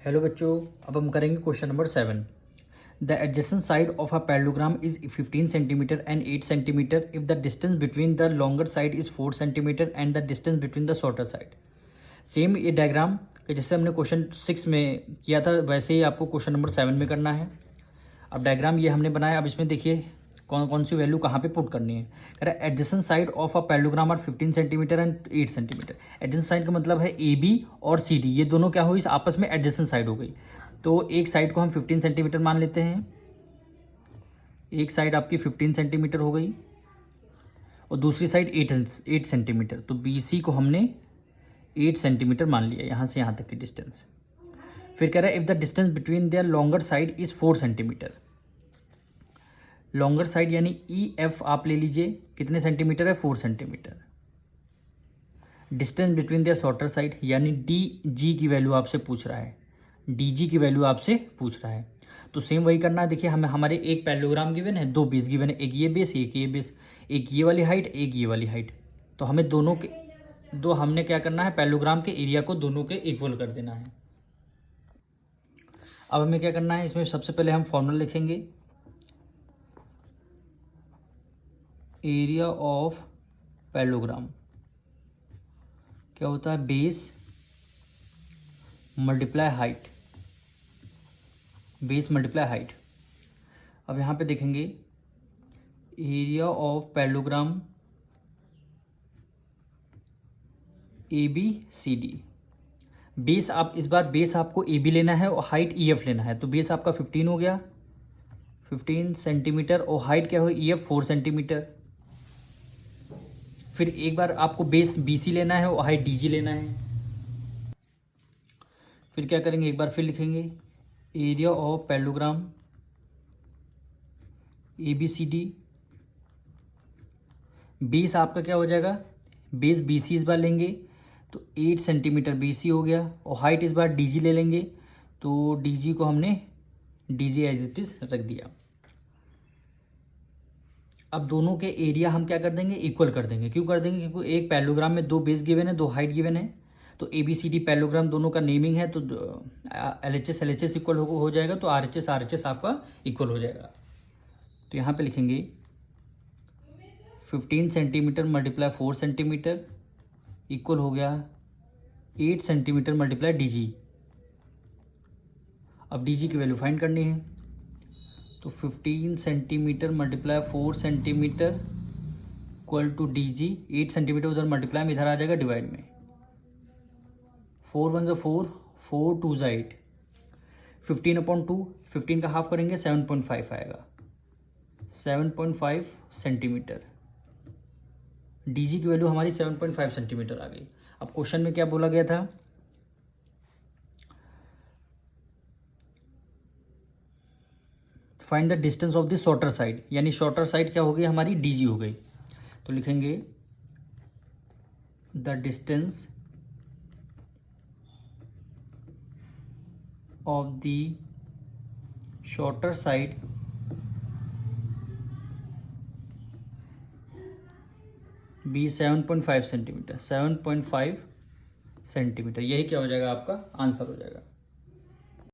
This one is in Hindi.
हेलो बच्चों, अब हम करेंगे question number 7। The adjacent side of a parallelogram is 15 centimetre and 8 centimetre if the distance between the longer side is 4 centimetre and the distance between the shorter side. Same ये डायग्राम कि जैसे हमने क्वेश्चन 6 में किया था वैसे ही आपको क्वेश्चन नंबर 7 में करना है। अब डायग्राम ये हमने बनाया। अब इसमें देखिए कौन कौन सी वैल्यू कहाँ पे पुट करनी है। कह रहा है adjacent side of a parallelogram are 15 centimetre and 8 centimetre. Adjacent side का मतलब है ए बी और सी डी, ये दोनों क्या हुई आपस में एडजेसेंट साइड हो गई। तो एक साइड को हम 15 सेंटीमीटर मान लेते हैं, एक साइड आपकी 15 सेंटीमीटर हो गई और दूसरी साइड 8 सेंटीमीटर। तो बी सी को हमने 8 सेंटीमीटर मान लिया यहाँ से यहाँ तक की डिस्टेंस। फिर कह रहा है if the distance between their longer side is 4 centimetre. Longer side यानी ई एफ आप ले लीजिए, कितने सेंटीमीटर है 4 centimetre. Distance between their shorter side यानी डी जी की वैल्यू आपसे पूछ रहा है, डी जी की वैल्यू आपसे पूछ रहा है। तो सेम वही करना है। देखिए हमें हमारे एक पैरेललोग्राम गिवन है, दो बेस गिवन है, एक ये बेस एक ये बेस, एक ये वाली हाइट एक ये वाली हाइट। तो हमें दोनों के हमने क्या करना है, पैरेललोग्राम के एरिया को दोनों के इक्वल कर देना है। अब हमें क्या करना है, इसमें सबसे पहले हम फॉर्मूला लिखेंगे। एरिया ऑफ पैरेललोग्राम क्या होता है, base multiply height, base multiply height. अब यहाँ पे देखेंगे area of parallelogram A B C D. Base आप इस बार बेस आपको ए बी लेना है और हाइट ई एफ लेना है। तो बेस आपका 15 हो गया, 15 सेंटीमीटर, और हाइट क्या हो ई एफ 4 सेंटीमीटर। फिर एक बार आपको बेस बी सी लेना है और हाइट डी जी लेना है। फिर क्या करेंगे, एक बार फिर लिखेंगे area of parallelogram A B C D. Base आपका क्या हो जाएगा, बेस बी सी इस बार लेंगे तो 8 सेंटीमीटर बी सी हो गया, और हाइट इस बार डी जी ले लेंगे तो डी जी को हमने D G as it is रख दिया। अब दोनों के एरिया हम क्या कर देंगे, इक्वल कर देंगे। क्यों कर देंगे, क्योंकि एक पैरेललोग्राम में दो बेस गिवन है, दो हाइट गिवन है। तो A B C D parallelogram दोनों का नेमिंग है, तो एल एच एस इक्वल हो जाएगा, तो आर एच एस आपका इक्वल हो जाएगा। तो यहाँ पे लिखेंगे 15 सेंटीमीटर मल्टीप्लाई 4 सेंटीमीटर इक्वल हो गया 8 सेंटीमीटर मल्टीप्लाई डी जी। अब डी जी की वैल्यू फाइंड करनी है, तो 15 centimetre multiply 4 centimetre equal to D G. 8 centimetre उधर मल्टीप्लाई में इधर आ जाएगा डिवाइड में, 4 1 4, 4 2 8, 15/2, 15 का हाफ करेंगे 7.5 आएगा, 7.5 सेंटीमीटर। डी जी की वैल्यू हमारी 7.5 सेंटीमीटर आ गई। अब क्वेश्चन में क्या बोला गया था, find the distance of the shorter side, यानी शॉर्टर साइड क्या हो गई हमारी डी जी हो गई। तो लिखेंगे the distance of the shorter side B 7.5 centimetre, 7.5 centimetre. यही क्या हो जाएगा, आपका आंसर हो जाएगा।